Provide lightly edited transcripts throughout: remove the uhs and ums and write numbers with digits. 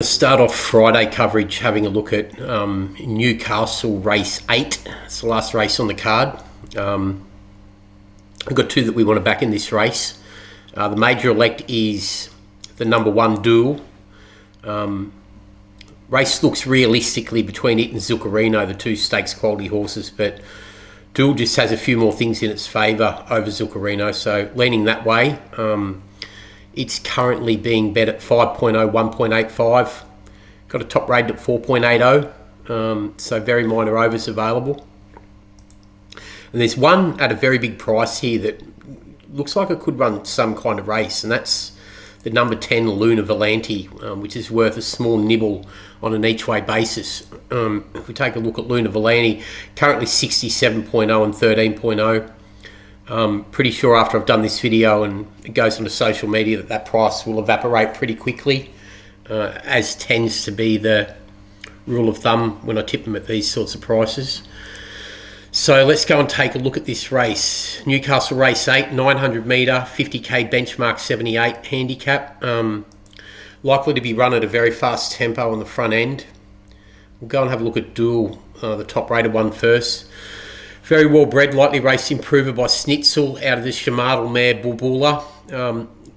Start off Friday coverage having a look at Newcastle race 8. It's the last race on the card. We've got two that we want to back in this race. The major elect is the number 1 Duel. Race looks realistically between it and Zuccarino, the two stakes quality horses, but Duel just has a few more things in its favour over Zuccarino, so leaning that way. It's currently being bet at 5.0, 1.85. Got a top rated at 4.80, so very minor overs available. And there's one at a very big price here that looks like it could run some kind of race, and that's the number 10 Luna Volante, which is worth a small nibble on an each-way basis. If we take a look at Luna Volante, currently 67.0 and 13.0. Pretty sure after I've done this video and it goes onto social media that price will evaporate pretty quickly, as tends to be the rule of thumb when I tip them at these sorts of prices. So let's go and take a look at this race. Newcastle race 8, 900 metre, 50k benchmark 78 handicap. Likely to be run at a very fast tempo on the front end. We'll go and have a look at Duel, the top rated one first. Very well bred, lightly raced improver by Schnitzel out of the Shamadal mare Bulbula.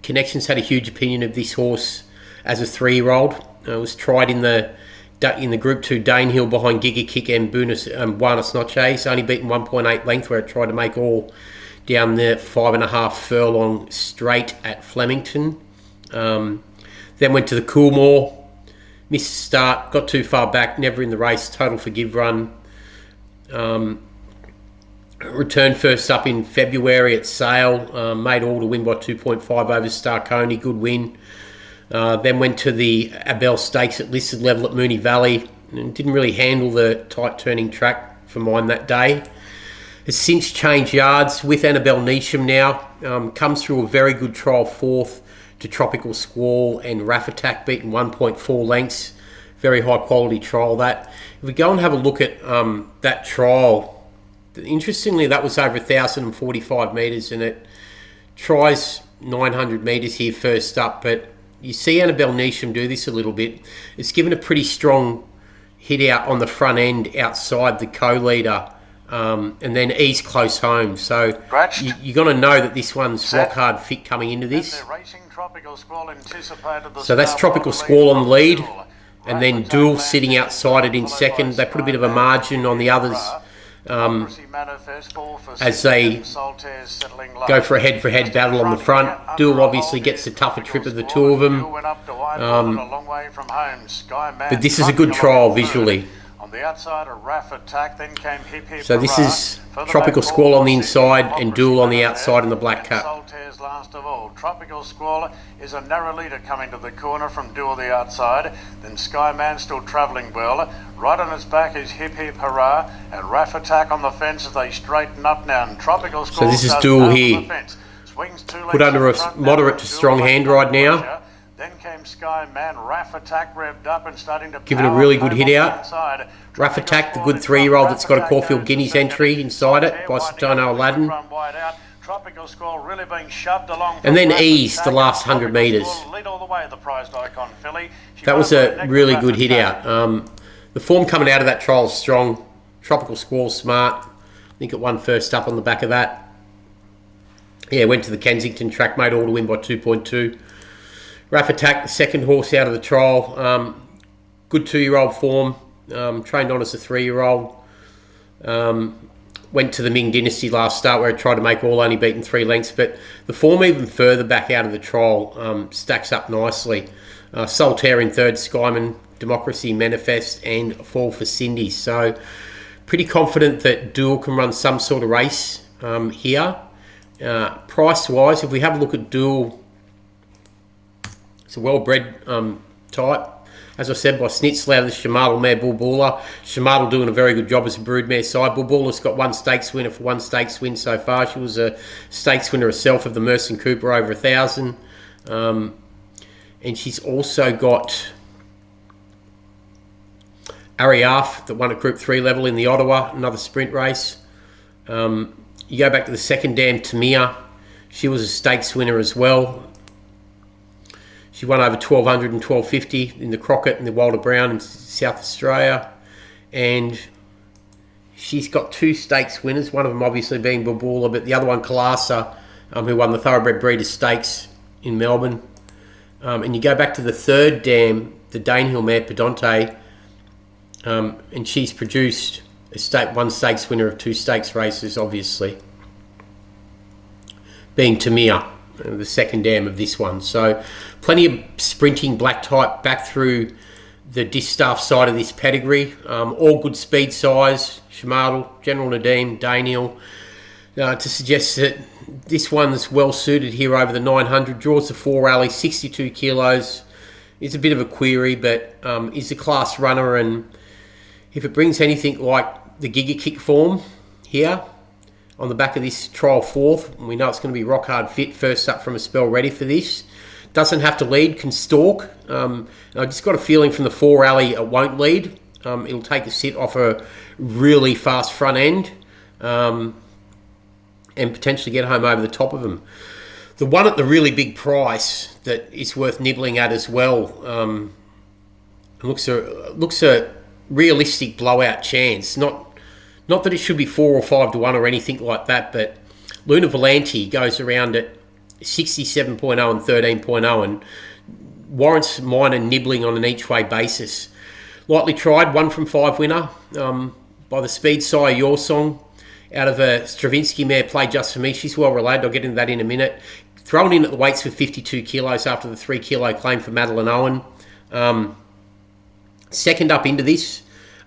Connections had a huge opinion of this horse as a 3-year-old. It was tried in the Group 2 Danehill behind Giga Kick and Buenos Noches, only beaten 1.8 length where it tried to make all down the 5.5 furlong straight at Flemington. Then went to the Coolmore, missed the start, got too far back, never in the race, total forgive run. Returned first up in February at Sale, made all to win by 2.5 over Starconi, good win. Then went to the Abel Stakes at listed level at Moonee Valley and didn't really handle the tight turning track for mine that day. Has since changed yards with Annabelle Neesham now. Comes through a very good trial 4th to Tropical Squall and Raff Attack, beaten 1.4 lengths. Very high quality trial that. If we go and have a look at that trial, interestingly that was over 1,045 metres and it tries 900 metres here first up, but you see Annabelle Neesham do this a little bit. It's given a pretty strong hit out on the front end outside the co-leader, and then ease close home. So you're going to know that this one's rock hard fit coming into this. So that's Tropical Squall on the lead, and then Duel sitting outside it in second. They put a bit of a margin on the others as they go for a head-for-head battle on the front. Duel obviously gets the tougher trip of the two of them, but this is a good trial visually. So this is Tropical Squall on the inside and Duel on the outside in the black cap. Last of all, Tropical Squall is a narrow leader coming to the corner from Duel the outside. Then Skyman still travelling well. Right on its back is Hip Hip Hurrah and Raff Attack on the fence as they straighten up now. And Tropical Squall. So this is Duel here. Put under a moderate to strong hand ride now. Then came Skyman, Raff Attack revved up and starting to giving a really good hit out. Raff Attack, the good 3-year-old that's got a Caulfield Guineas entry inside it by Satono Aladdin. Tropical Squall really being shoved along. And then Ease, the last 100 metres. That was a really good hit out. The form coming out of that trial is strong. Tropical Squall smart. I think it won first up on the back of that. Yeah, went to the Kensington track, made all to win by 2.2. Raff Attack, the second horse out of the trial. Good 2-year-old form. Trained on as a 3-year-old. Went to the Ming Dynasty last start where it tried to make all, only beaten 3 lengths. But the form even further back out of the trial stacks up nicely. Solitaire in third, Skyman, Democracy, Manifest, and Fall for Cindy. So pretty confident that Duel can run some sort of race here. Price-wise, if we have a look at Duel, it's a well-bred type. As I said, by Schnitzel out of the Shamadal mare Bulbula. Shamadal doing a very good job as a broodmare side. Bulbula's got one stakes winner for one stakes win so far. She was a stakes winner herself of the Merson Cooper over 1,000. And she's also got Ariaf that won at Group 3 level in the Ottawa, another sprint race. You go back to the second dam, Tamia. She was a stakes winner as well. She won over 1200 and 1250 in the Crockett and the Wilder Brown in South Australia. And she's got 2 stakes winners, one of them obviously being Babula, but the other one, Kalasa, who won the Thoroughbred Breeders' Stakes in Melbourne. And you go back to the 3rd dam, the Danehill mare, Pedonte, and she's produced one stakes winner of 2 stakes races, obviously, being Tamir, the 2nd dam of this one. So plenty of sprinting black type back through the distaff side of this pedigree. All good speed size, Shamadal, General Nadim, Danehill, to suggest that this one's well suited here over the 900. Draws the 4 rally, 62 kilos. It's a bit of a query, but is a class runner, and if it brings anything like the Giga Kick form here on the back of this trial 4th, we know it's going to be rock hard fit, first up from a spell, ready for this. Doesn't have to lead, can stalk. I just got a feeling from the 4 rally it won't lead. It'll take a sit off a really fast front end and potentially get home over the top of them. The one at the really big price that is worth nibbling at as well, looks a realistic blowout chance. Not that it should be 4 or 5 to 1 or anything like that, but Luna Volante goes around at 67.0 and 13.0 and warrants minor nibbling on an each way basis. Lightly tried, 1 from 5 winner by the speed sire Your Song out of a Stravinsky mare, Play Just For Me. She's well related, I'll get into that in a minute. Thrown in at the weights for 52 kilos after the 3 kilo claim for Madeline Owen. Second up into this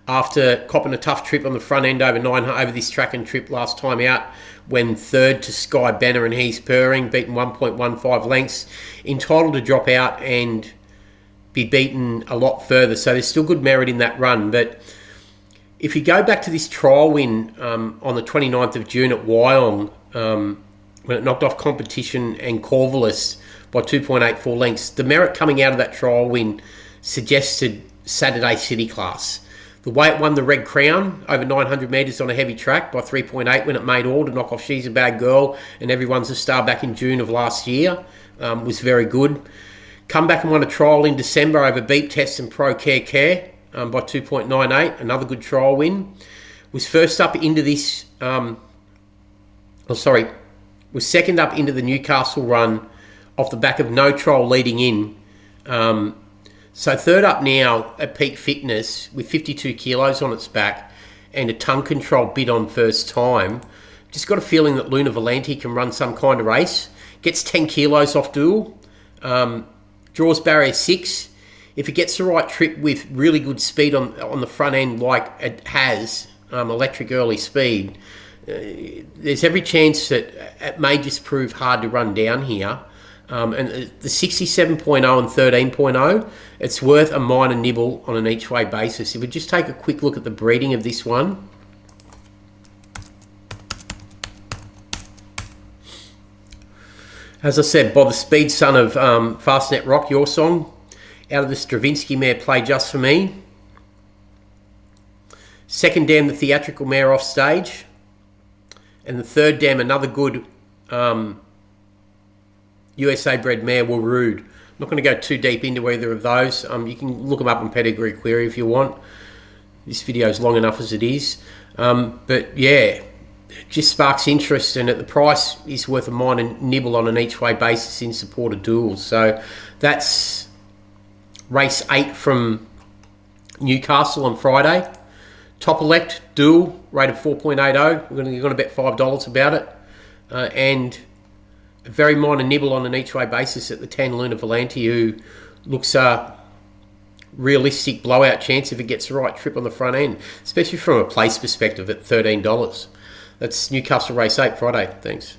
after copping a tough trip on the front end over this track and trip last time out, when 3rd to Sky Banner and He's Purring, beaten 1.15 lengths, entitled to drop out and be beaten a lot further. So there's still good merit in that run. But if you go back to this trial win on the 29th of June at Wyong, when it knocked off Competition and Corvallis by 2.84 lengths, the merit coming out of that trial win suggested Saturday City class. The way it won the Red Crown over 900 metres on a heavy track by 3.8 when it made all to knock off She's a Bad Girl and Everyone's a Star back in June of last year was very good. Come back and won a trial in December over Beep Test and Pro Care by 2.98, another good trial win. Was first up into this, was second up into the Newcastle run off the back of no trial leading in. So 3rd up now at peak fitness with 52 kilos on its back and a tongue control bid on first time. Just got a feeling that Luna Volante can run some kind of race. Gets 10 kilos off dual. Draws barrier 6. If it gets the right trip with really good speed on the front end like it has, electric early speed, there's every chance that it may just prove hard to run down here. And the 67.0 and 13.0, it's worth a minor nibble on an each way basis. If we just take a quick look at the breeding of this one. As I said, by the speed son of Fastnet Rock, Your Song, out of the Stravinsky mare, Play Just For Me. 2nd dam, the theatrical mare off stage. And the 3rd dam, another good USA bred mare, Warood. I'm not going to go too deep into either of those. You can look them up on Pedigree Query if you want. This video is long enough as it is. But yeah, it just sparks interest, and at the price is worth a minor nibble on an each way basis in support of duels. So that's race 8 from Newcastle on Friday. Top elect duel rated 4.80. We're going to bet $5 about it, and a very minor nibble on an each way basis at the 10 Luna Volante, who looks a realistic blowout chance if it gets the right trip on the front end, especially from a place perspective at $13. That's Newcastle race 8 Friday. Thanks.